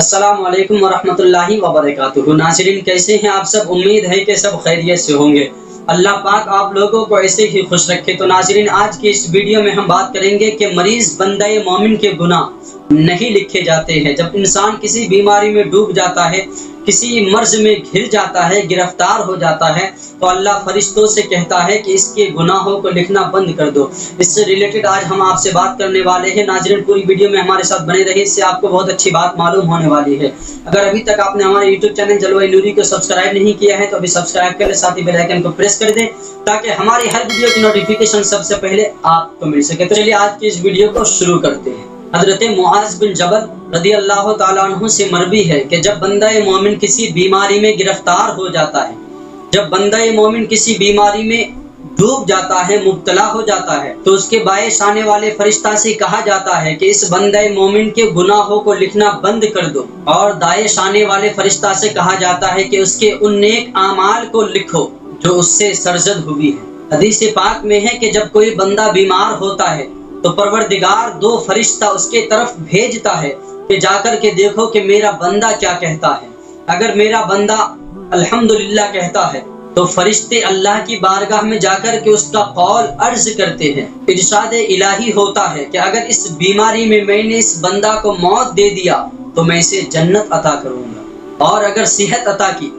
अस्सलाम वालेकुम वरहमतुल्लाहि वबरकातुहू। नाज़रीन, कैसे हैं आप सब? उम्मीद है कि सब खैरियत से होंगे। अल्लाह पाक आप लोगों को ऐसे ही खुश रखे। तो नाज़रीन, आज की इस वीडियो में हम बात करेंगे कि मरीज़ बंदे मोमिन के गुनाह नहीं लिखे जाते हैं। जब इंसान किसी बीमारी में डूब जाता है, किसी मर्ज में घिर जाता है, गिरफ्तार हो जाता है, तो अल्लाह फरिश्तों से कहता है कि इसके गुनाहों को लिखना बंद कर दो। इससे रिलेटेड आज हम आपसे बात करने वाले हैं। नाज़रीन, पूरी वीडियो में हमारे साथ बने रहिए, इससे आपको बहुत अच्छी बात मालूम होने वाली है। अगर अभी तक आपने हमारे यूट्यूब चैनल जलवाए नूरी को सब्सक्राइब नहीं किया है तो अभी सब्सक्राइब कर ले, साथ ही बेल आइकन को प्रेस कर दें ताकि हमारी हर वीडियो की नोटिफिकेशन सबसे पहले आपको मिल सके। तो चलिए आज की इस वीडियो को शुरू करते हैं। हजरत मुआज़ बिन जबल रदी अल्लाह ताला अन्हु से मरवी है कि जब बंदा मोमिन किसी बीमारी में गिरफ्तार हो जाता है, जब बंदा मोमिन किसी बीमारी में डूब जाता है, मुब्तला हो जाता है, तो उसके बायस आने वाले फरिश्ता से कहा जाता है कि इस बंदे मोमिन के गुनाहों को लिखना बंद कर दो। और दायश आने वाले फरिश्ता से कहा जाता है कि उसके उन नेक आमाल को लिखो जो उससे सरजद हुई है। हदीस पाक में है कि जब कोई बंदा बीमार होता है तो परवरदिगार दो फरिश्ता उसके तरफ भेजता है कि जाकर के देखो कि मेरा बंदा क्या कहता है। अगर मेरा बंदा अल्हम्दुलिल्लाह कहता है तो फरिश्ते अल्लाह की बारगाह में जाकर के उसका कौल अर्ज करते हैं। इरशाद इलाही होता है कि अगर इस बीमारी में मैंने इस बंदा को मौत दे दिया तो मैं इसे जन्नत अता करूंगा, और अगर सेहत अता की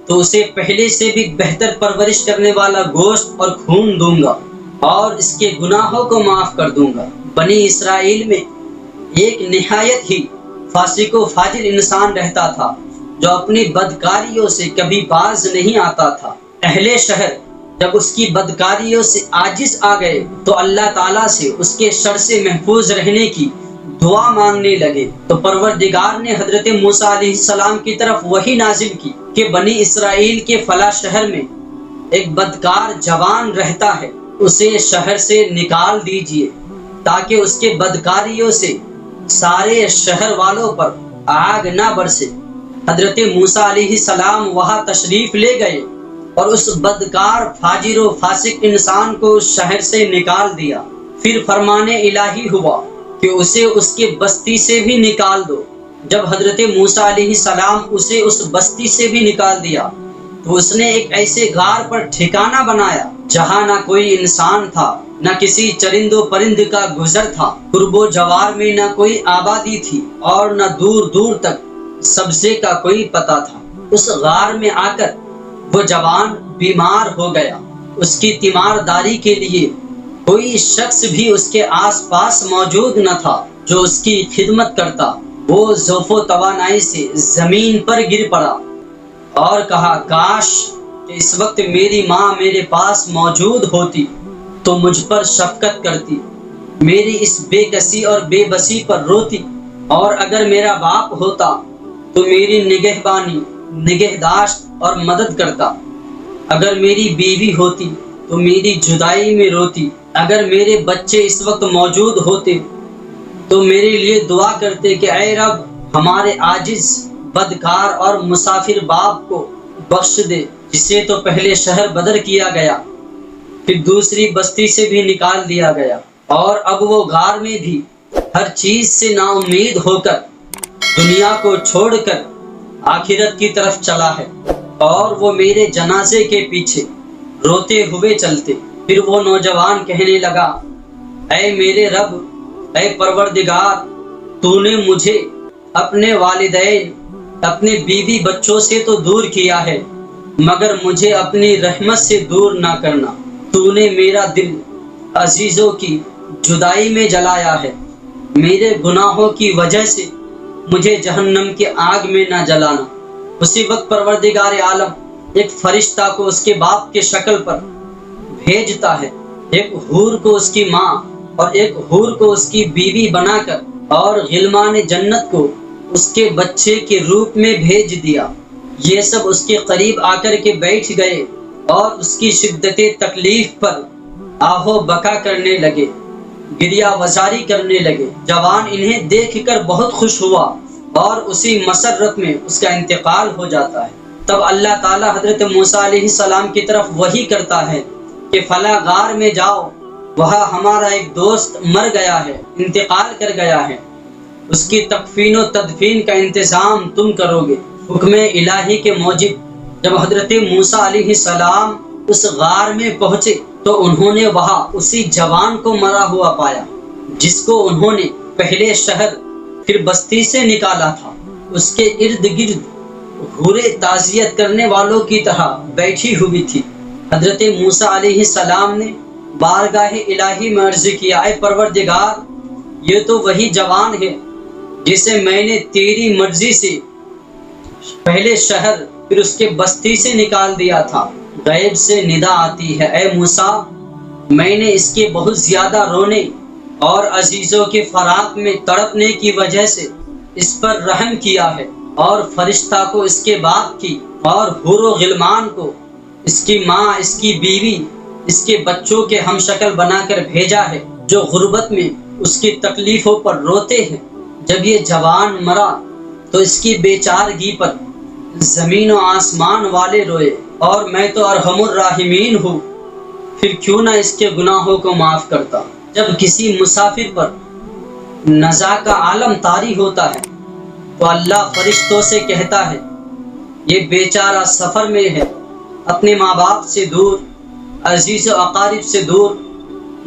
तो उसे पहले से भी बेहतर परवरिश करने वाला गोश्त और खून दूंगा और इसके गुनाहों को माफ कर दूंगा। बनी इसराइल में एक निहायत ही फासिको फाजिर इंसान रहता था जो अपनी बदकारियों से कभी बाज नहीं आता था। अहले शहर जब उसकी बदकारियों से आजिज आ गए तो अल्लाह ताला से उसके शर से महफूज रहने की दुआ मांगने लगे। तो परवरदिगार ने हजरत मूसा अलैहिस्सलाम की तरफ वही नाजिल की कि बनी इसराइल के फला शहर में एक बदकार जवान रहता है, उसे शहर से निकाल दीजिए ताकि उसके बदकारियों से सारे शहर वालों पर आग ना बरसे। हजरत मूसा अलैहिस्सलाम वहां तशरीफ ले गए और उस बदकार फाजिर व फासिक इंसान को शहर से निकाल दिया। फिर फरमाने इलाही हुआ कि उसे उसके बस्ती से भी निकाल दो। जब हजरत मूसा अलैहिस्सलाम उसे उस बस्ती से भी निकाल दिया तो उसने एक ऐसे गार पर ठिकाना बनाया जहां ना कोई इंसान था, न किसी चरिंदो परिंद का गुजर था, कुर्बो जवार में न कोई आबादी थी और न दूर दूर तक सब्जे का कोई पता था। उस गार में आकर वो जवान बीमार हो गया। उसकी तीमारदारी के लिए कोई शख्स भी उसके आसपास मौजूद न था जो उसकी खिदमत करता। वो ज़ौफ़ो तवानाई से जमीन पर गिर पड़ा और कहा, काश कि इस वक्त मेरी माँ मेरे पास मौजूद होती तो मुझ पर शफकत करती, मेरी इस बेकसी और बेबसी पर रोती, और अगर मेरा बाप होता तो मेरी निगहबानी, निगहदाश्त और मदद करता, अगर मेरी बीवी होती तो मेरी जुदाई में रोती, अगर मेरे बच्चे इस वक्त मौजूद होते तो मेरे लिए दुआ करते कि ऐ रब हमारे आजिज, बदकार और मुसाफिर बाप को बख्श दे, जिसे तो पहले शहर बदर किया गया, फिर दूसरी बस्ती से भी निकाल दिया गया, और अब वो गार में भी हर चीज से नाउम्मीद होकर दुनिया को छोड़कर आखिरत की तरफ चला है, और वो मेरे जनाजे के पीछे रोते हुए चलते। फिर वो नौजवान कहने लगा, ऐ मेरे रब, ऐ परवरदिगार, तूने मुझे अपने वालिदैन, अपने बीवी बच्चों से तो दूर किया है, मगर मुझे अपनी रहमत से दूर ना करना। तूने मेरा दिल अजीजों की जुदाई में जलाया है, मेरे गुनाहों की वजह से मुझे जहन्नम की आग में ना जलाना। उसी वक्त परवरदिगार आलम एक फरिश्ता को उसके बाप के शक्ल पर भेजता है, एक हूर को उसकी माँ और एक हूर को उसकी बीवी बनाकर, और गिलमान जन्नत को उसके बच्चे के रूप में भेज दिया। ये सब उसके करीब आकर के बैठ गए और उसकी शिद्दत तकलीफ पर आहो बका करने लगे, गिरिया वजारी करने लगे। जवान इन्हें देखकर बहुत खुश हुआ और उसी मसरत में उसका इंतकाल हो जाता है। तब अल्लाह ताला हजरत मूसा अलैहिस्सलाम की तरफ वही करता है कि फला गार में जाओ, वहाँ हमारा एक दोस्त मर गया है, इंतकाल कर गया है, اس کی تکفین و تدفین کا انتظام تم کرو گے۔ حکم الہی کے موجب جب حضرت موسیٰ علیہ السلام اس غار میں پہنچے تو انہوں نے وہاں اسی جوان کو مرا ہوا پایا جس کو انہوں نے پہلے شہر پھر بستی سے نکالا تھا۔ اس کے ارد گرد حوریں تعزیت کرنے والوں کی طرح بیٹھی ہوئی تھی۔ حضرت موسیٰ علیہ السلام نے بارگاہ الہی میں عرض کیا، اے پروردگار، یہ تو وہی جوان ہے جسے میں نے تیری مرضی سے پہلے شہر پھر اس کے بستی سے نکال دیا تھا۔ غیب سے ندا آتی ہے، اے موسیٰ، میں نے اس کے بہت زیادہ رونے اور عزیزوں کے فراق میں تڑپنے کی وجہ سے اس پر رحم کیا ہے، اور فرشتہ کو اس کے باپ کی اور حور و غلمان کو اس کی ماں، اس کی بیوی، اس کے بچوں کے ہم شکل بنا کر بھیجا ہے جو غربت میں اس کی تکلیفوں پر روتے ہیں۔ جب یہ جوان مرا تو اس کی بیچارگی پر زمین و آسمان والے روئے، اور میں تو ارحم الراحمین ہوں، پھر کیوں نہ اس کے گناہوں کو معاف کرتا۔ جب کسی مسافر پر نزا کا عالم طاری ہوتا ہے تو اللہ فرشتوں سے کہتا ہے، یہ بیچارہ سفر میں ہے، اپنے ماں باپ سے دور، عزیز و اقارب سے دور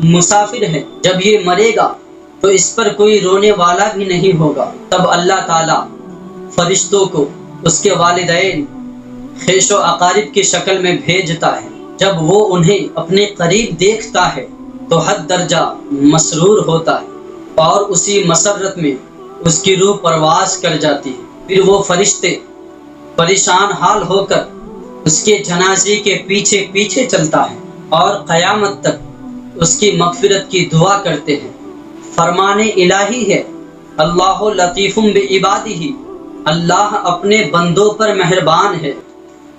مسافر ہے، جب یہ مرے گا تو اس پر کوئی رونے والا بھی نہیں ہوگا۔ تب اللہ تعالیٰ فرشتوں کو اس کے والدین، خیش و اقارب کی شکل میں بھیجتا ہے۔ جب وہ انہیں اپنے قریب دیکھتا ہے تو حد درجہ مسرور ہوتا ہے، اور اسی مسرت میں اس کی روح پرواز کر جاتی ہے۔ پھر وہ فرشتے پریشان حال ہو کر اس کے جنازے کے پیچھے پیچھے چلتا ہے اور قیامت تک اس کی مغفرت کی دعا کرتے ہیں۔ فرمان الہی ہے، اللہ لطیف بعبادہ، اللہ اپنے بندوں پر مہربان ہے۔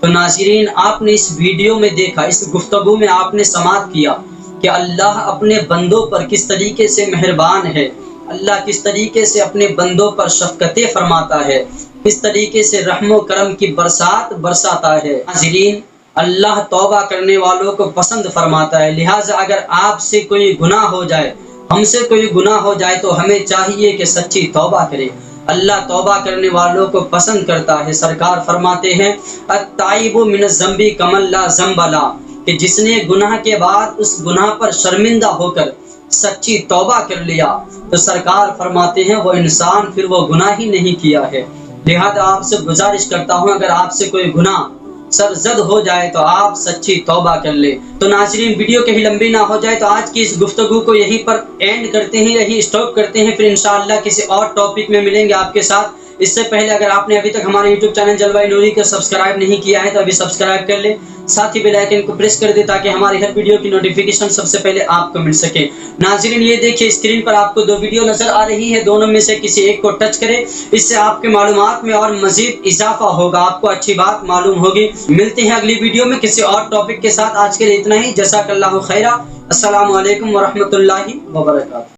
تو ناظرین، آپ نے اس ویڈیو میں دیکھا، اس گفتگو میں آپ نے سماعت کیا کہ اللہ اپنے بندوں پر کس طریقے سے مہربان ہے، اللہ کس طریقے سے اپنے بندوں پر شفقتیں فرماتا ہے، کس طریقے سے رحم و کرم کی برسات برساتا ہے۔ ناظرین، اللہ توبہ کرنے والوں کو پسند فرماتا ہے، لہٰذا اگر آپ سے کوئی گناہ ہو جائے، ہم سے کوئی گناہ ہو جائے تو ہمیں چاہیے کہ سچی توبہ کرے۔ اللہ توبہ کرنے والوں کو پسند کرتا ہے۔ سرکار فرماتے ہیں، التائب من الذنب کمن لا ذنب له، کہ جس نے گناہ کے بعد اس گناہ پر شرمندہ ہو کر سچی توبہ کر لیا تو سرکار فرماتے ہیں وہ انسان پھر وہ گناہ ہی نہیں کیا ہے۔ لہذا آپ سے گزارش کرتا ہوں، اگر آپ سے کوئی گناہ سرزد ہو جائے تو آپ سچی توبہ کر لیں۔ تو ناظرین، ویڈیو کہیں لمبی نہ ہو جائے تو آج کی اس گفتگو کو یہیں پر اینڈ کرتے ہیں، یہیں اسٹاپ کرتے ہیں، پھر انشاءاللہ کسی اور ٹاپک میں ملیں گے آپ کے ساتھ۔ اس سے پہلے اگر آپ نے ابھی تک ہمارے یوٹیوب چینل جلوہ نوری کو سبسکرائب نہیں کیا ہے تو ابھی سبسکرائب کر لیں، ساتھ ہی بیل آئیکن کو پریس کر دیں تاکہ ہماری ہر ویڈیو کی نوٹیفیکیشن سب سے پہلے آپ کو مل سکے۔ ناظرین، یہ دیکھیے اسکرین پر آپ کو دو ویڈیو نظر آ رہی ہے، دونوں میں سے کسی ایک کو ٹچ کریں، اس سے آپ کے معلومات میں اور مزید اضافہ ہوگا، آپ کو اچھی بات معلوم ہوگی۔ ملتے ہیں اگلی ویڈیو میں کسی اور ٹاپک کے ساتھ۔ آج کے لیے اتنا ہی، جزاک اللہ خیرہ۔ السلام علیکم ورحمۃ اللہ وبرکاتہ۔